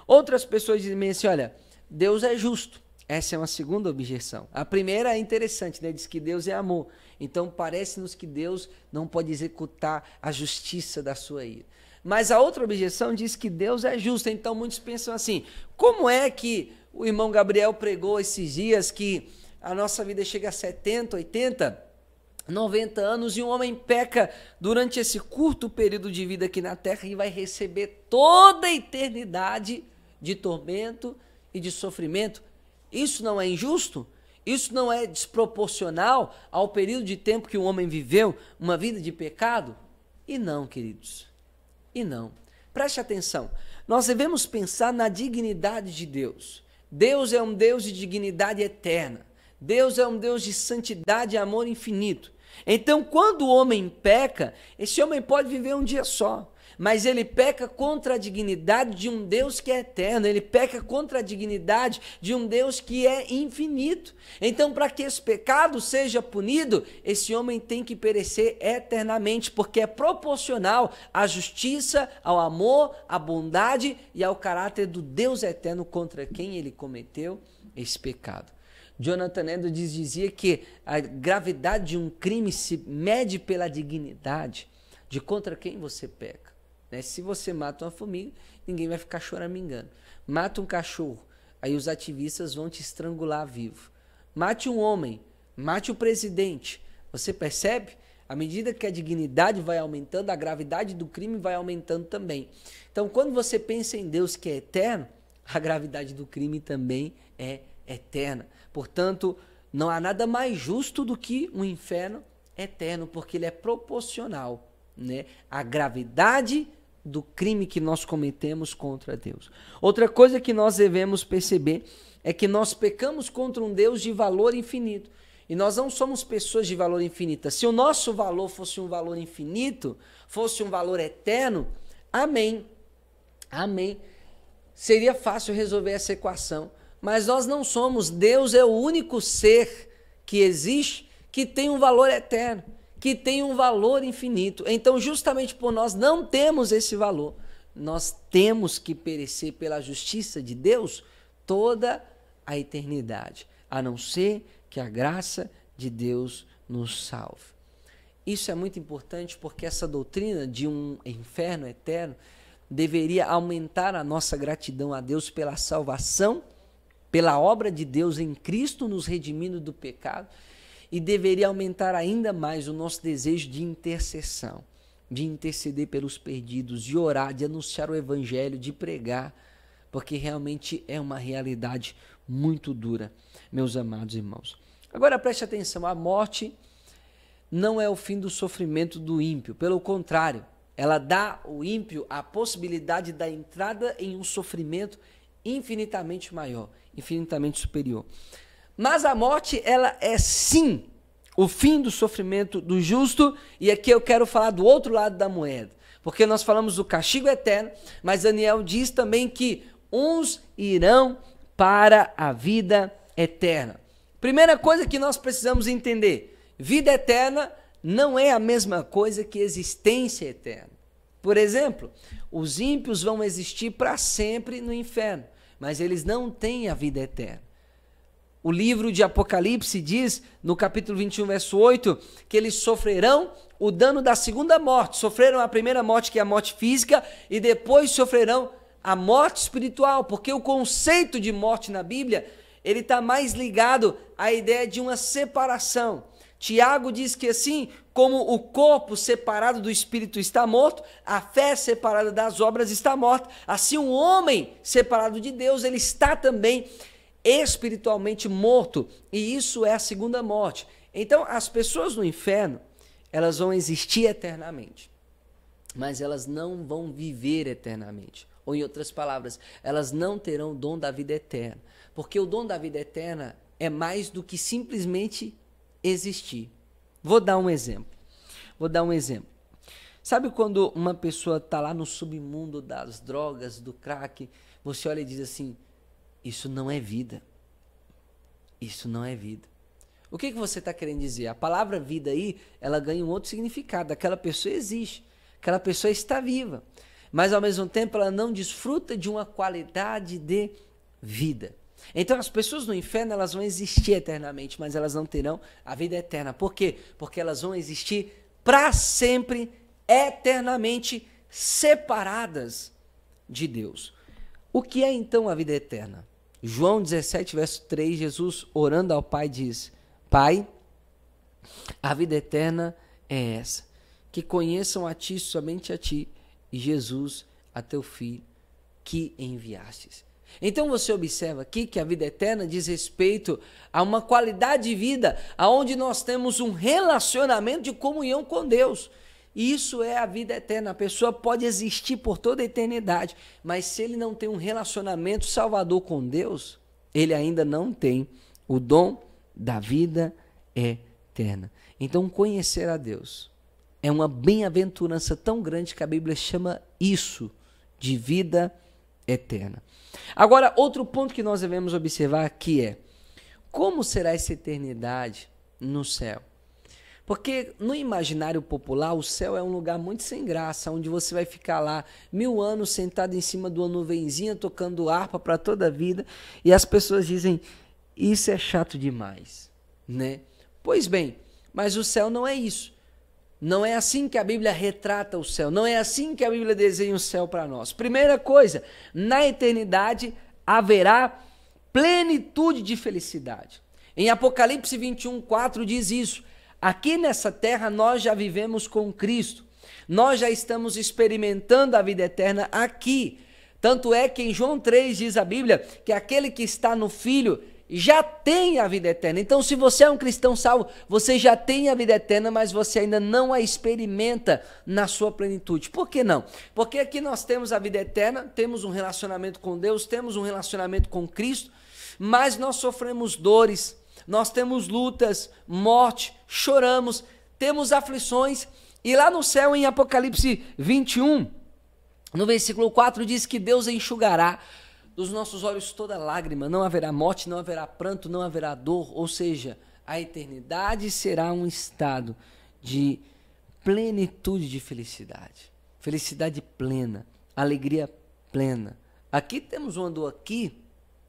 Outras pessoas dizem assim: olha, Deus é justo. Essa é uma segunda objeção. A primeira é interessante, né? Diz que Deus é amor. Então parece-nos que Deus não pode executar a justiça da sua ira. Mas a outra objeção diz que Deus é justo. Então muitos pensam assim: como é que o irmão Gabriel pregou esses dias que a nossa vida chega a 70, 80, 90 anos e um homem peca durante esse curto período de vida aqui na terra e vai receber toda a eternidade de tormento e de sofrimento? Isso não é injusto? Isso não é desproporcional ao período de tempo que o homem viveu uma vida de pecado? E não, queridos, e não. Preste atenção, nós devemos pensar na dignidade de Deus. Deus é um Deus de dignidade eterna. Deus é um Deus de santidade e amor infinito. Então, quando o homem peca, esse homem pode viver um dia só, mas ele peca contra a dignidade de um Deus que é eterno, ele peca contra a dignidade de um Deus que é infinito. Então, para que esse pecado seja punido, esse homem tem que perecer eternamente, porque é proporcional à justiça, ao amor, à bondade e ao caráter do Deus eterno contra quem ele cometeu esse pecado. Jonathan Edwards dizia que a gravidade de um crime se mede pela dignidade de contra quem você peca. Né? Se você mata uma formiga, ninguém vai ficar choramingando. Mata um cachorro, aí os ativistas vão te estrangular vivo. Mate um homem, mate o presidente. Você percebe? À medida que a dignidade vai aumentando, a gravidade do crime vai aumentando também. Então, quando você pensa em Deus que é eterno, a gravidade do crime também é eterna. Portanto, não há nada mais justo do que um inferno eterno, porque ele é proporcional, né, à gravidade do crime que nós cometemos contra Deus. Outra coisa que nós devemos perceber é que nós pecamos contra um Deus de valor infinito. E nós não somos pessoas de valor infinito. Se o nosso valor fosse um valor infinito, fosse um valor eterno, amém. Amém. Seria fácil resolver essa equação. Mas nós não somos. Deus é o único ser que existe que tem um valor eterno, que tem um valor infinito. Então, justamente por nós não termos esse valor, nós temos que perecer pela justiça de Deus toda a eternidade, a não ser que a graça de Deus nos salve. Isso é muito importante porque essa doutrina de um inferno eterno deveria aumentar a nossa gratidão a Deus pela salvação, pela obra de Deus em Cristo nos redimindo do pecado, e deveria aumentar ainda mais o nosso desejo de intercessão, de interceder pelos perdidos, de orar, de anunciar o evangelho, de pregar, porque realmente é uma realidade muito dura, meus amados irmãos. Agora preste atenção, a morte não é o fim do sofrimento do ímpio, pelo contrário, ela dá ao ímpio a possibilidade da entrada em um sofrimento infinitamente maior, infinitamente superior. Mas a morte, ela é sim o fim do sofrimento do justo, e aqui eu quero falar do outro lado da moeda, porque nós falamos do castigo eterno, mas Daniel diz também que uns irão para a vida eterna. Primeira coisa que nós precisamos entender, vida eterna não é a mesma coisa que existência eterna. Por exemplo, os ímpios vão existir para sempre no inferno, mas eles não têm a vida eterna. O livro de Apocalipse diz, no capítulo 21, verso 8, que eles sofrerão o dano da segunda morte. Sofreram a primeira morte, que é a morte física, e depois sofrerão a morte espiritual, porque o conceito de morte na Bíblia, ele está mais ligado à ideia de uma separação. Tiago diz que assim como o corpo separado do espírito está morto, a fé separada das obras está morta, assim um homem separado de Deus, ele está também espiritualmente morto, e isso é a segunda morte. Então as pessoas no inferno, elas vão existir eternamente, mas elas não vão viver eternamente. Ou em outras palavras, elas não terão o dom da vida eterna, porque o dom da vida eterna é mais do que simplesmente existir. Vou dar um exemplo. Sabe quando uma pessoa está lá no submundo das drogas, do crack, você olha e diz assim, isso não é vida. Isso não é vida. O que você está querendo dizer? A palavra vida aí, ela ganha um outro significado. Aquela pessoa existe. Aquela pessoa está viva. Mas ao mesmo tempo ela não desfruta de uma qualidade de vida. Então as pessoas no inferno, elas vão existir eternamente, mas elas não terão a vida eterna. Por quê? Porque elas vão existir para sempre, eternamente separadas de Deus. O que é então a vida eterna? João 17, verso 3, Jesus orando ao Pai diz, Pai, a vida eterna é essa, que conheçam a Ti, somente a Ti, e Jesus, a Teu Filho, que enviastes. Então você observa aqui que a vida eterna diz respeito a uma qualidade de vida, onde nós temos um relacionamento de comunhão com Deus. E isso é a vida eterna. A pessoa pode existir por toda a eternidade, mas se ele não tem um relacionamento salvador com Deus, ele ainda não tem o dom da vida eterna. Então conhecer a Deus é uma bem-aventurança tão grande que a Bíblia chama isso de vida eterna. Agora, outro ponto que nós devemos observar aqui é, como será essa eternidade no céu? Porque no imaginário popular, o céu é um lugar muito sem graça, onde você vai ficar lá 1000 anos sentado em cima de uma nuvenzinha, tocando harpa para toda a vida, e as pessoas dizem, isso é chato demais, né? Pois bem, mas o céu não é isso. Não é assim que a Bíblia retrata o céu, não é assim que a Bíblia desenha o céu para nós. Primeira coisa, na eternidade haverá plenitude de felicidade. Em Apocalipse 21, 4 diz isso, aqui nessa terra nós já vivemos com Cristo, nós já estamos experimentando a vida eterna aqui. Tanto é que em João 3 diz a Bíblia que aquele que está no Filho já tem a vida eterna. Então, se você é um cristão salvo, você já tem a vida eterna, mas você ainda não a experimenta na sua plenitude. Por que não? Porque aqui nós temos a vida eterna, temos um relacionamento com Deus, temos um relacionamento com Cristo, mas nós sofremos dores, nós temos lutas, morte, choramos, temos aflições, e lá no céu, em Apocalipse 21, no versículo 4, diz que Deus enxugará dos nossos olhos toda lágrima, não haverá morte, não haverá pranto, não haverá dor, ou seja, a eternidade será um estado de plenitude de felicidade, felicidade plena, alegria plena. Aqui temos uma dor aqui,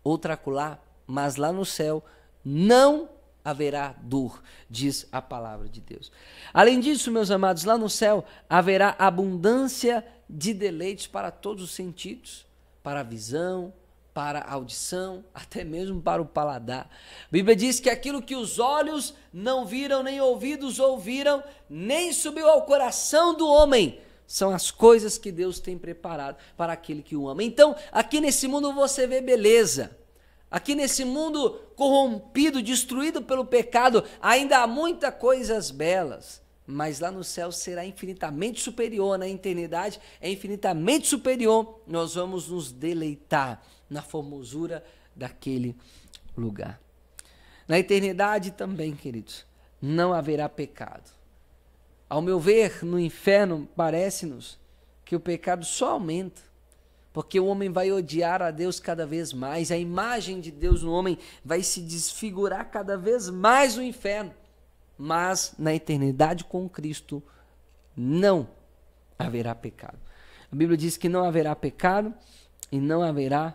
outra acolá, mas lá no céu não haverá dor, diz a palavra de Deus. Além disso, meus amados, lá no céu haverá abundância de deleites para todos os sentidos, para a visão, para a audição, até mesmo para o paladar. A Bíblia diz que aquilo que os olhos não viram, nem ouvidos ouviram, nem subiu ao coração do homem, são as coisas que Deus tem preparado para aquele que o ama. Então, aqui nesse mundo você vê beleza. Aqui nesse mundo corrompido, destruído pelo pecado, ainda há muitas coisas belas. Mas lá no céu será infinitamente superior, na eternidade é infinitamente superior. Nós vamos nos deleitar na formosura daquele lugar. Na eternidade também, queridos, não haverá pecado. Ao meu ver, no inferno, parece-nos que o pecado só aumenta, porque o homem vai odiar a Deus cada vez mais, a imagem de Deus no homem vai se desfigurar cada vez mais no inferno. Mas na eternidade com Cristo não haverá pecado. A Bíblia diz que não haverá pecado e não haverá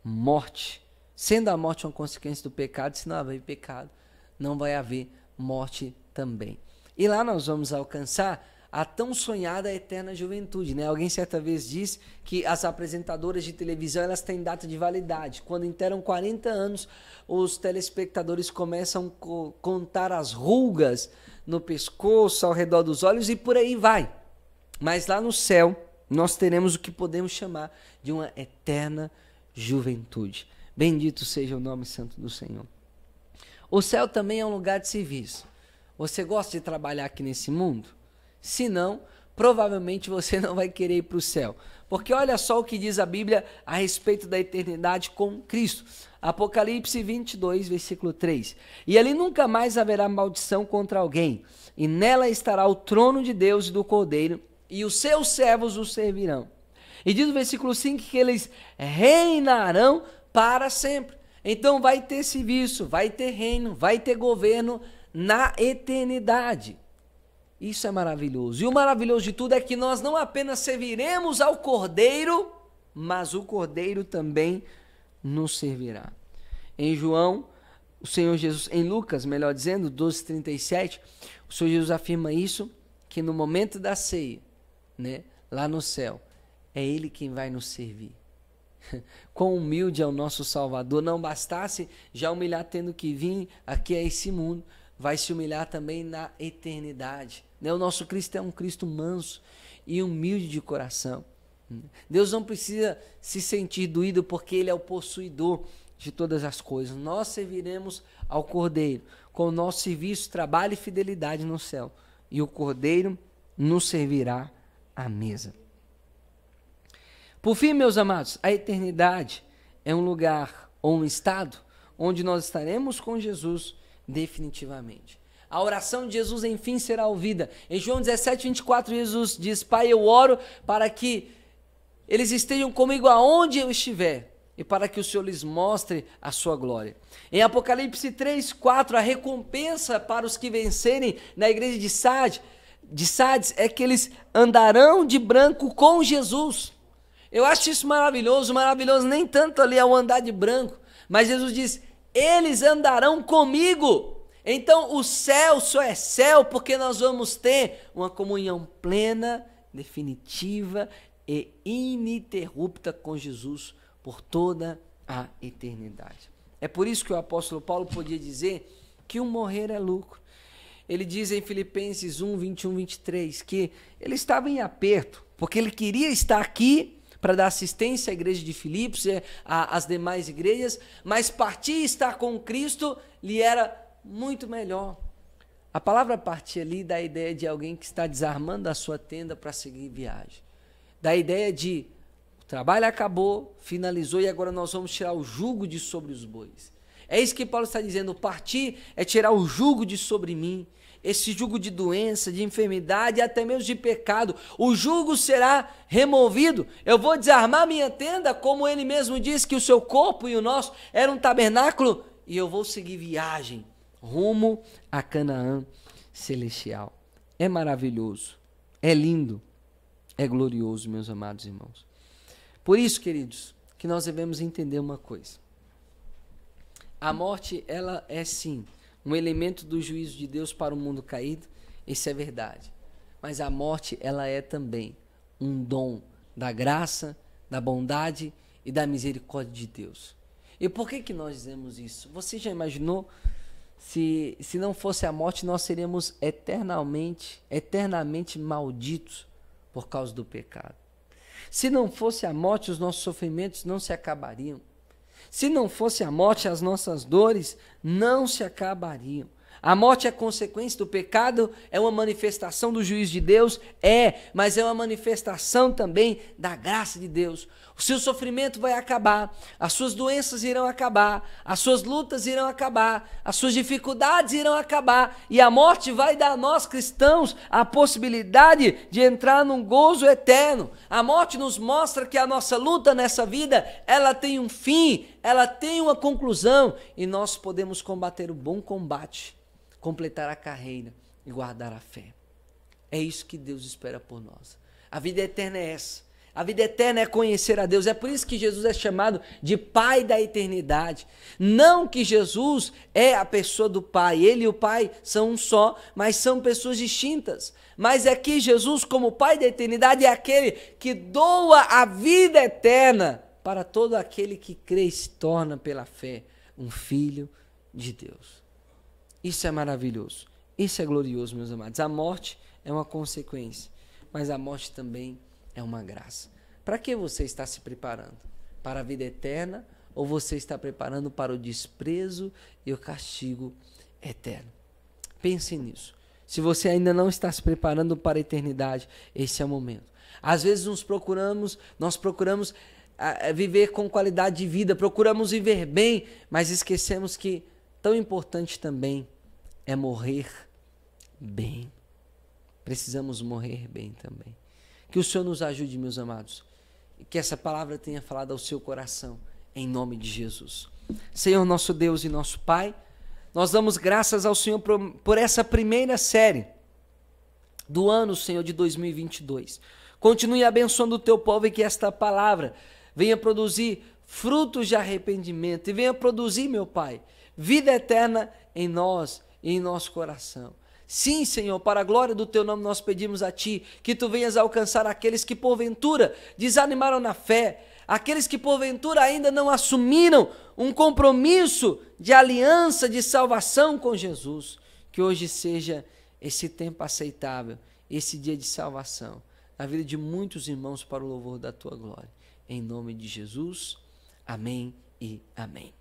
morte. Sendo a morte uma consequência do pecado, se não haver pecado, não vai haver morte também. E lá nós vamos alcançar a tão sonhada eterna juventude, né? Alguém certa vez disse que as apresentadoras de televisão elas têm data de validade. Quando interam 40 anos, os telespectadores começam a contar as rugas no pescoço, ao redor dos olhos e por aí vai. Mas lá no céu, nós teremos o que podemos chamar de uma eterna juventude. Bendito seja o nome santo do Senhor. O céu também é um lugar de serviço. Você gosta de trabalhar aqui nesse mundo? Se não, provavelmente você não vai querer ir para o céu. Porque olha só o que diz a Bíblia a respeito da eternidade com Cristo. Apocalipse 22, versículo 3. E ali nunca mais haverá maldição contra alguém, e nela estará o trono de Deus e do Cordeiro, e os seus servos o servirão. E diz o versículo 5 que eles reinarão para sempre. Então vai ter serviço, vai ter reino, vai ter governo na eternidade. Isso é maravilhoso. E o maravilhoso de tudo é que nós não apenas serviremos ao Cordeiro, mas o Cordeiro também nos servirá. Em João, o Senhor Jesus, em Lucas, melhor dizendo, 12:37, o Senhor Jesus afirma isso, que no momento da ceia, né, lá no céu, é Ele quem vai nos servir. Quão humilde é o nosso Salvador. Não bastasse já humilhar tendo que vir aqui a esse mundo, vai se humilhar também na eternidade. O nosso Cristo é um Cristo manso e humilde de coração. Deus não precisa se sentir doído porque Ele é o possuidor de todas as coisas. Nós serviremos ao Cordeiro com o nosso serviço, trabalho e fidelidade no céu. E o Cordeiro nos servirá à mesa. Por fim, meus amados, a eternidade é um lugar ou um estado onde nós estaremos com Jesus definitivamente. A oração de Jesus, enfim, será ouvida. Em João 17:24, Jesus diz: Pai, eu oro para que eles estejam comigo aonde eu estiver e para que o Senhor lhes mostre a sua glória. Em Apocalipse 3:4, a recompensa para os que vencerem na igreja de Sardes é que eles andarão de branco com Jesus. Eu acho isso maravilhoso, nem tanto ali ao andar de branco, mas Jesus diz: eles andarão comigo. Então o céu só é céu porque nós vamos ter uma comunhão plena, definitiva e ininterrupta com Jesus por toda a eternidade. É por isso que o apóstolo Paulo podia dizer que o morrer é lucro. Ele diz em Filipenses 1:21-23 que ele estava em aperto, porque ele queria estar aqui para dar assistência à igreja de Filipos e às demais igrejas, mas partir e estar com Cristo lhe era muito melhor. A palavra partir ali dá a ideia de alguém que está desarmando a sua tenda para seguir viagem. Dá a ideia de o trabalho acabou, finalizou e agora nós vamos tirar o jugo de sobre os bois. É isso que Paulo está dizendo, partir é tirar o jugo de sobre mim, esse jugo de doença, de enfermidade e até mesmo de pecado. O jugo será removido. Eu vou desarmar minha tenda, como ele mesmo disse que o seu corpo e o nosso era um tabernáculo, e eu vou seguir viagem rumo a Canaã celestial. É maravilhoso, é lindo, é glorioso, meus amados irmãos. Por isso, queridos, que nós devemos entender uma coisa. A morte, ela é sim um elemento do juízo de Deus para o mundo caído, isso é verdade. Mas a morte, ela é também um dom da graça, da bondade e da misericórdia de Deus. E por que nós dizemos isso? Você já imaginou se não fosse a morte, nós seríamos eternamente malditos por causa do pecado. Se não fosse a morte, os nossos sofrimentos não se acabariam. Se não fosse a morte, as nossas dores não se acabariam. A morte é consequência do pecado, é uma manifestação do juízo de Deus, mas é uma manifestação também da graça de Deus. O seu sofrimento vai acabar, as suas doenças irão acabar, as suas lutas irão acabar, as suas dificuldades irão acabar, e a morte vai dar a nós cristãos a possibilidade de entrar num gozo eterno. A morte nos mostra que a nossa luta nessa vida, ela tem um fim, ela tem uma conclusão, e nós podemos combater o bom combate, completar a carreira e guardar a fé. É isso que Deus espera por nós. A vida eterna é essa. A vida eterna é conhecer a Deus. É por isso que Jesus é chamado de Pai da eternidade. Não que Jesus é a pessoa do Pai. Ele e o Pai são um só, mas são pessoas distintas. Mas é que Jesus, como Pai da eternidade, é aquele que doa a vida eterna para todo aquele que crê e se torna pela fé um filho de Deus. Isso é maravilhoso, isso é glorioso, meus amados. A morte é uma consequência, mas a morte também é uma graça. Para que você está se preparando? Para a vida eterna ou você está preparando para o desprezo e o castigo eterno? Pense nisso. Se você ainda não está se preparando para a eternidade, esse é o momento. Às vezes nós procuramos viver com qualidade de vida, procuramos viver bem, mas esquecemos que tão importante também é morrer bem. Precisamos morrer bem também. Que o Senhor nos ajude, meus amados, e que essa palavra tenha falado ao seu coração, em nome de Jesus. Senhor, nosso Deus e nosso Pai, nós damos graças ao Senhor por essa primeira série do ano, Senhor, de 2022. Continue abençoando o teu povo e que esta palavra venha produzir frutos de arrependimento e venha produzir, meu Pai, vida eterna em nós e em nosso coração. Sim, Senhor, para a glória do teu nome nós pedimos a ti que tu venhas alcançar aqueles que porventura desanimaram na fé, aqueles que porventura ainda não assumiram um compromisso de aliança, de salvação com Jesus. Que hoje seja esse tempo aceitável, esse dia de salvação, na vida de muitos irmãos para o louvor da tua glória. Em nome de Jesus, amém e amém.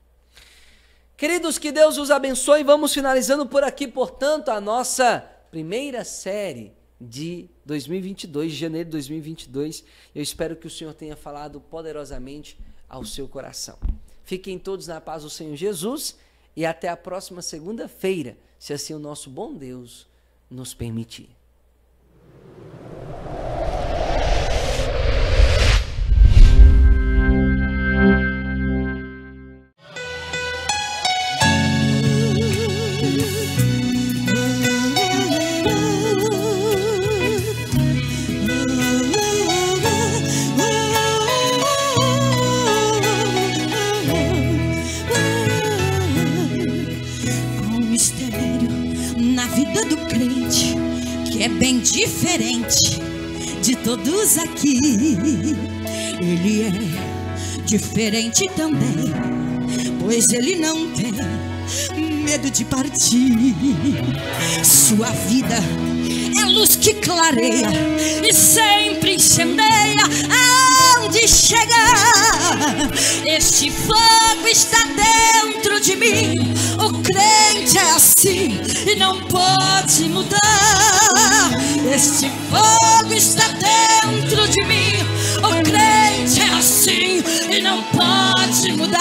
Queridos, que Deus os abençoe. Vamos finalizando por aqui, portanto, a nossa primeira série de 2022, de janeiro de 2022. Eu espero que o Senhor tenha falado poderosamente ao seu coração. Fiquem todos na paz do Senhor Jesus e até a próxima segunda-feira, se assim o nosso bom Deus nos permitir. É bem diferente de todos aqui. Ele é diferente também, pois ele não tem medo de partir. Sua vida é luz que clareia e sempre incendeia aonde chegar. Este fogo está dentro de mim. O crente é assim e não pode mudar. Este fogo está dentro de mim. O crente é assim e não pode mudar.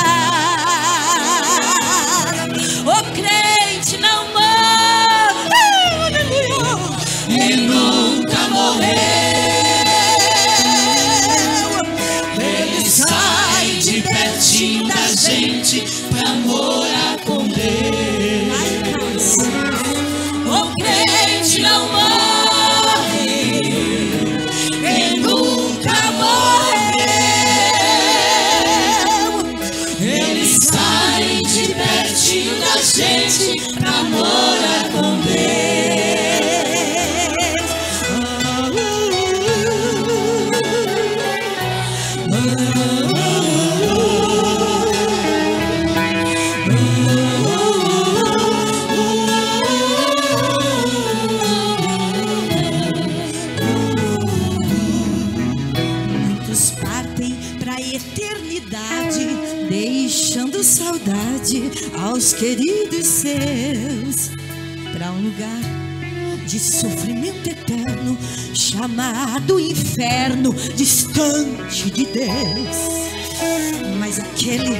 O crente não morre, aleluia, e nunca morreu. Ele sai de pertinho da gente pra morar com Deus. O crente não morre, ele nunca morreu. Ele sai de pertinho da gente pra morar com Deus. eternidade, deixando saudade aos queridos seus, para um lugar de sofrimento eterno, chamado inferno, distante de Deus. Mas aquele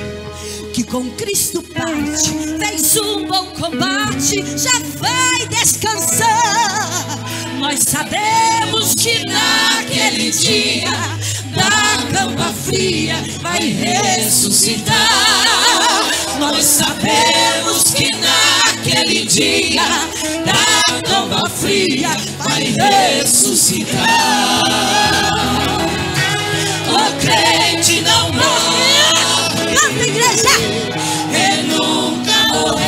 que com Cristo parte, fez um bom combate, já vai descansar. Nós sabemos que naquele dia da cama fria vai ressuscitar. Nós sabemos que naquele dia da cama fria vai ressuscitar. O crente não morre, canta, igreja, e nunca morreu.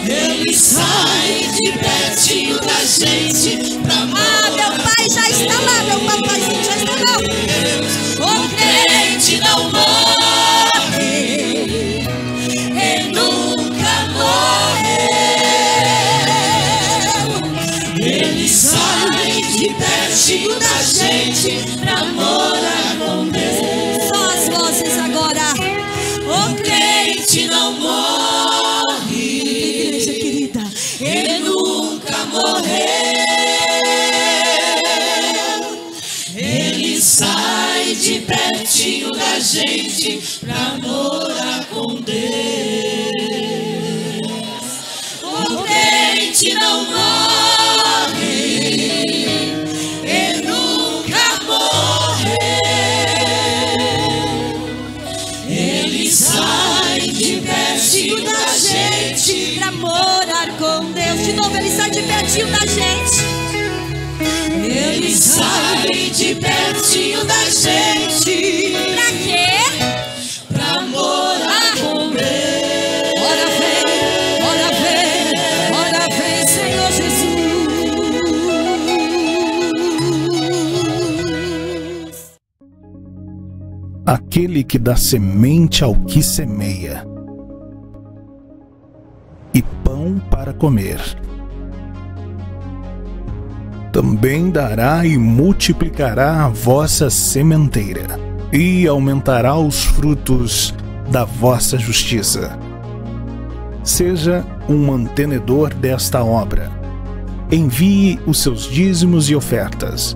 Ele sai de pertinho da gente pra amar. Meu pai já está lá, meu papaizinho já está lá. O crente não morre, e nunca morreu. Ele sai de pertinho da gente pra morar com Deus. Só as vozes agora. O crente não morre, igreja querida, ele nunca morreu. Ele sai de pertinho da gente pra morar com Deus. O crente não morre, ele nunca morreu. Ele sai de pertinho da gente pra morar com Deus. De novo, ele sai de pertinho da gente. Ele sai de pertinho da gente. Pra quê? Pra morar com Deus. Ora vem, ora vem, ora vem, Senhor Jesus. Aquele que dá semente ao que semeia e pão para comer, também dará e multiplicará a vossa sementeira, e aumentará os frutos da vossa justiça. Seja um mantenedor desta obra. Envie os seus dízimos e ofertas.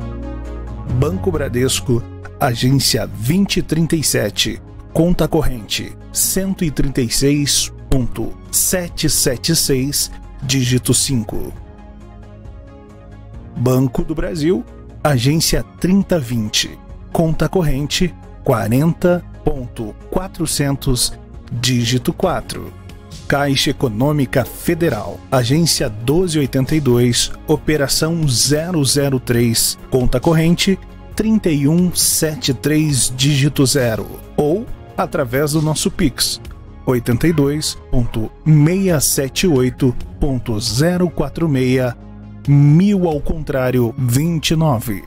Banco Bradesco, agência 2037, conta corrente 136.776, dígito 5. Banco do Brasil, agência 3020, conta corrente 40.400, dígito 4. Caixa Econômica Federal, agência 1282, operação 003, conta corrente 3173, dígito 0. Ou através do nosso Pix, 82.678.046, 1000 ao contrário 29.